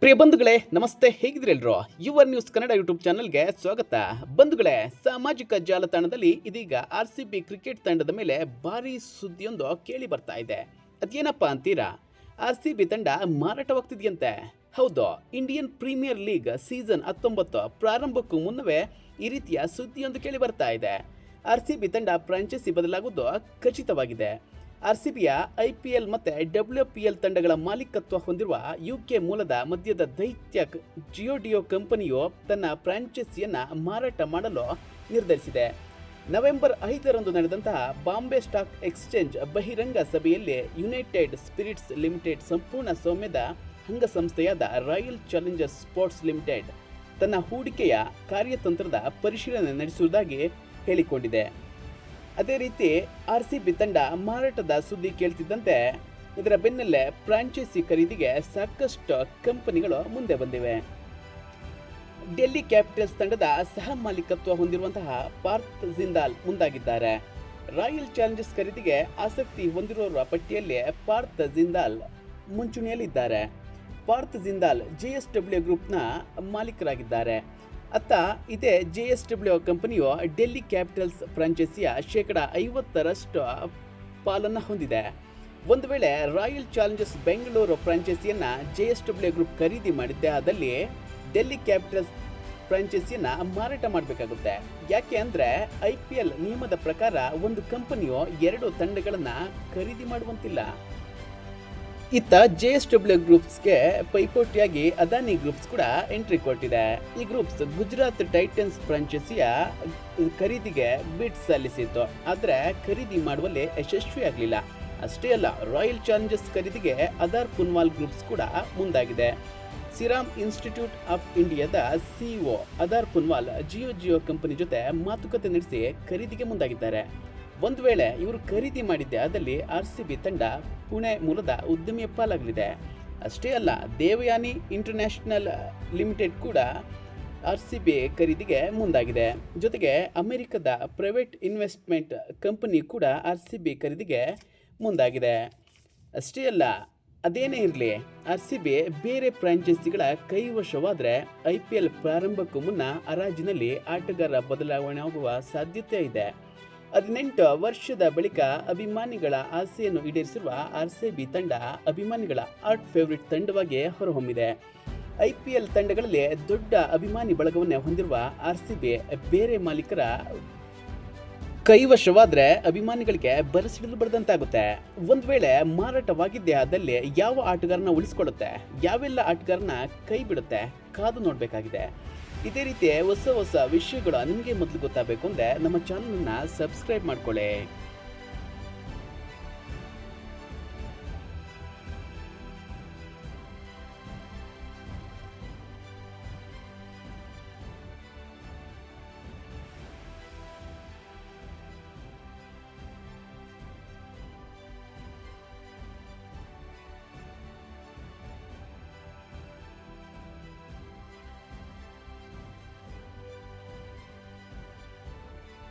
ಪ್ರಿಯ ಬಂಧುಗಳೇ ನಮಸ್ತೆ, ಹೇಗಿದ್ರಿ ಎಲ್ರು? ಯುವರ್ ನ್ಯೂಸ್ ಕನ್ನಡ ಯೂಟ್ಯೂಬ್ ಚಾನಲ್ಗೆ ಸ್ವಾಗತ. ಬಂಧುಗಳೇ, ಸಾಮಾಜಿಕ ಜಾಲತಾಣದಲ್ಲಿ ಇದೀಗ RCB ಕ್ರಿಕೆಟ್ ತಂಡದ ಮೇಲೆ ಭಾರಿ ಸುದ್ದಿಯೊಂದು ಕೇಳಿ ಬರ್ತಾ ಇದೆ. ಅದೇನಪ್ಪ ಅಂತೀರಾ? RCB ತಂಡ ಮಾರಾಟವಾಗ್ತಿದೆಯಂತೆ. ಹೌದು, ಇಂಡಿಯನ್ ಪ್ರೀಮಿಯರ್ ಲೀಗ್ ಸೀಸನ್ 19 ಪ್ರಾರಂಭಕ್ಕೂ ಮುನ್ನವೇ ಈ ರೀತಿಯ ಸುದ್ದಿಯೊಂದು ಕೇಳಿ ಬರ್ತಾ ಇದೆ. RCB ತಂಡ ಫ್ರಾಂಚೈಸಿ ಬದಲಾಗುವುದು ಖಚಿತವಾಗಿದೆ. RCBಯ IPL ಮತ್ತು WPL ತಂಡಗಳ ಮಾಲೀಕತ್ವ ಹೊಂದಿರುವ UK ಮೂಲದ ಮದ್ಯದ ದೈತ್ಯ ಜಿಯೋಡಿಯೋ ಕಂಪನಿಯು ತನ್ನ ಫ್ರಾಂಚೈಸಿಯನ್ನು ಮಾರಾಟ ಮಾಡಲು ನಿರ್ಧರಿಸಿದೆ. ನವೆಂಬರ್ 5ರಂದು ನಡೆದಂತಹ ಬಾಂಬೆ ಸ್ಟಾಕ್ ಎಕ್ಸ್ಚೇಂಜ್ ಬಹಿರಂಗ ಸಭೆಯಲ್ಲಿ ಯುನೈಟೆಡ್ ಸ್ಪಿರಿಟ್ಸ್ ಲಿಮಿಟೆಡ್ ಸಂಪೂರ್ಣ ಸ್ವಾಮ್ಯದ ಅಂಗಸಂಸ್ಥೆಯಾದ ರಾಯಲ್ ಚಾಲೆಂಜರ್ಸ್ ಸ್ಪೋರ್ಟ್ಸ್ ಲಿಮಿಟೆಡ್ ತನ್ನ ಹೂಡಿಕೆಯ ಕಾರ್ಯತಂತ್ರದ ಪರಿಶೀಲನೆ ನಡೆಸುವುದಾಗಿ ಹೇಳಿಕೊಂಡಿದೆ. ಅದೇ ರೀತಿ RCB ತಂಡ ಮಾರಾಟದ ಸುದ್ದಿ ಕೇಳ್ತಿದ್ದಂತೆ ಇದರ ಬೆನ್ನಲ್ಲೇ ಫ್ರಾಂಚೈಸಿ ಖರೀದಿಗೆ ಸಾಕಷ್ಟು ಕಂಪನಿಗಳು ಮುಂದೆ ಬಂದಿವೆ. ಡೆಲ್ಲಿ ಕ್ಯಾಪಿಟಲ್ಸ್ ತಂಡದ ಸಹ ಮಾಲೀಕತ್ವ ಹೊಂದಿರುವಂತಹ ಪಾರ್ಥ್ ಜಿಂದಾಲ್ ಮುಂದಾಗಿದ್ದಾರೆ. ರಾಯಲ್ ಚಾಲೆಂಜರ್ಸ್ ಖರೀದಿಗೆ ಆಸಕ್ತಿ ಹೊಂದಿರುವವರ ಪಟ್ಟಿಯಲ್ಲಿ ಪಾರ್ಥ್ ಜಿಂದಾಲ್ ಮುಂಚೂಣಿಯಲ್ಲಿದ್ದಾರೆ. ಪಾರ್ಥ್ ಜಿಂದಾಲ್ JSW ಗ್ರೂಪ್ನ ಮಾಲೀಕರಾಗಿದ್ದಾರೆ. ಅತ್ತ ಇದೇ JSW ಕಂಪನಿಯು ಡೆಲ್ಲಿ ಕ್ಯಾಪಿಟಲ್ಸ್ ಫ್ರಾಂಚೈಸಿಯ 50% ಪಾಲನ್ನು ಹೊಂದಿದೆ. ಒಂದು ವೇಳೆ ರಾಯಲ್ ಚಾಲೆಂಜರ್ಸ್ ಬೆಂಗಳೂರು ಫ್ರಾಂಚೈಸಿಯನ್ನು JSW ಗ್ರೂಪ್ ಖರೀದಿ ಮಾಡಿದ್ದೆ ಆದಲ್ಲಿ ಡೆಲ್ಲಿ ಕ್ಯಾಪಿಟಲ್ಸ್ ಫ್ರಾಂಚೈಸಿಯನ್ನು ಮಾರಾಟ ಮಾಡಬೇಕಾಗುತ್ತೆ. ಯಾಕೆ ಅಂದರೆ IPL ನಿಯಮದ ಪ್ರಕಾರ ಒಂದು ಕಂಪನಿಯು 2 ತಂಡಗಳನ್ನು ಖರೀದಿ ಮಾಡುವಂತಿಲ್ಲ. ಇತ್ತ JSW ಗ್ರೂಪ್ಸ್ಗೆ ಪೈಪೋಟಿಯಾಗಿ ಅದಾನಿ ಗ್ರೂಪ್ಸ್ ಕೂಡ ಎಂಟ್ರಿ ಕೊಟ್ಟಿದೆ. ಈ ಗ್ರೂಪ್ಸ್ ಗುಜರಾತ್ ಟೈಟನ್ಸ್ ಫ್ರಾಂಚೈಸಿಯ ಖರೀದಿಗೆ ಬಿಡ್ ಸಲ್ಲಿಸಿತ್ತು, ಆದರೆ ಖರೀದಿ ಮಾಡುವಲ್ಲಿ ಯಶಸ್ವಿಯಾಗಲಿಲ್ಲ. ಅಷ್ಟೇ ಅಲ್ಲ, ರಾಯಲ್ ಚಾಲೆಂಜರ್ಸ್ ಖರೀದಿಗೆ ಅದಾರ್ ಪುನ್ವಾಲ್ ಗ್ರೂಪ್ಸ್ ಕೂಡ ಮುಂದಾಗಿದೆ. ಸಿರಾಮ್ ಇನ್ಸ್ಟಿಟ್ಯೂಟ್ ಆಫ್ ಇಂಡಿಯಾದ CEO ಅದಾರ್ ಪುನ್ವಾಲ್ ಜಿಯೋ ಕಂಪನಿ ಜೊತೆ ಮಾತುಕತೆ ನಡೆಸಿ ಖರೀದಿಗೆ ಮುಂದಾಗಿದ್ದಾರೆ. ಒಂದು ವೇಳೆ ಇವರು ಖರೀದಿ ಮಾಡಿದ್ದೆ ಆದಲ್ಲಿ RCB ತಂಡ ಪುಣೆ ಮೂಲದ ಉದ್ಯಮಿಯ ಪಾಲಾಗಲಿದೆ. ಅಷ್ಟೇ ಅಲ್ಲ, ದೇವಯಾನಿ ಇಂಟರ್ನ್ಯಾಷನಲ್ ಲಿಮಿಟೆಡ್ ಕೂಡ RCB ಖರೀದಿಗೆ ಮುಂದಾಗಿದೆ. ಜೊತೆಗೆ ಅಮೆರಿಕದ ಪ್ರೈವೇಟ್ ಇನ್ವೆಸ್ಟ್ಮೆಂಟ್ ಕಂಪನಿ ಕೂಡ RCB ಖರೀದಿಗೆ ಮುಂದಾಗಿದೆ. ಅಷ್ಟೇ ಅಲ್ಲ, ಅದೇನೇ ಇರಲಿ, RCB ಬೇರೆ ಫ್ರಾಂಚೈಸಿಗಳ ಕೈವಶವಾದರೆ IPL ಪ್ರಾರಂಭಕ್ಕೂ ಮುನ್ನ ಹರಾಜಿನಲ್ಲಿ ಆಟಗಾರ ಬದಲಾವಣೆ ಆಗುವ ಸಾಧ್ಯತೆ ಇದೆ. 18 ವರ್ಷದ ಬಳಿಕ ಅಭಿಮಾನಿಗಳ ಆಸೆಯನ್ನು ಈಡೇರಿಸಿರುವ RCB ತಂಡ ಅಭಿಮಾನಿಗಳ ಆರ್ಟ್ ಫೇವರಿಟ್ ತಂಡವಾಗಿ ಹೊರಹೊಮ್ಮಿದೆ. IPL ತಂಡಗಳಲ್ಲಿ ದೊಡ್ಡ ಅಭಿಮಾನಿ ಬಳಗವನ್ನೇ ಹೊಂದಿರುವ RCB ಬೇರೆ ಮಾಲೀಕರ ಕೈವಶವಾದರೆ ಅಭಿಮಾನಿಗಳಿಗೆ ಬರಸಿಡಲು ಬಡದಂತಾಗುತ್ತೆ. ಒಂದು ವೇಳೆ ಮಾರಾಟವಾಗಿದ್ದೇ ಆದಲ್ಲಿ ಯಾವ ಆಟಗಾರನ ಉಳಿಸ್ಕೊಳ್ಳುತ್ತೆ, ಯಾವೆಲ್ಲ ಆಟಗಾರನ ಕೈ ಬಿಡುತ್ತೆ, ಕಾದು ನೋಡಬೇಕಾಗಿದೆ. ಇದೇ ರೀತಿ ಹೊಸ ವಿಷಯಗಳು ನಿಮಗೆ ಮೊದಲು ಗೊತ್ತಾಗಬೇಕು ಅಂದರೆ ನಮ್ಮ ಚಾನಲನ್ನು ಸಬ್ಸ್ಕ್ರೈಬ್ ಮಾಡ್ಕೊಳ್ಳಿ.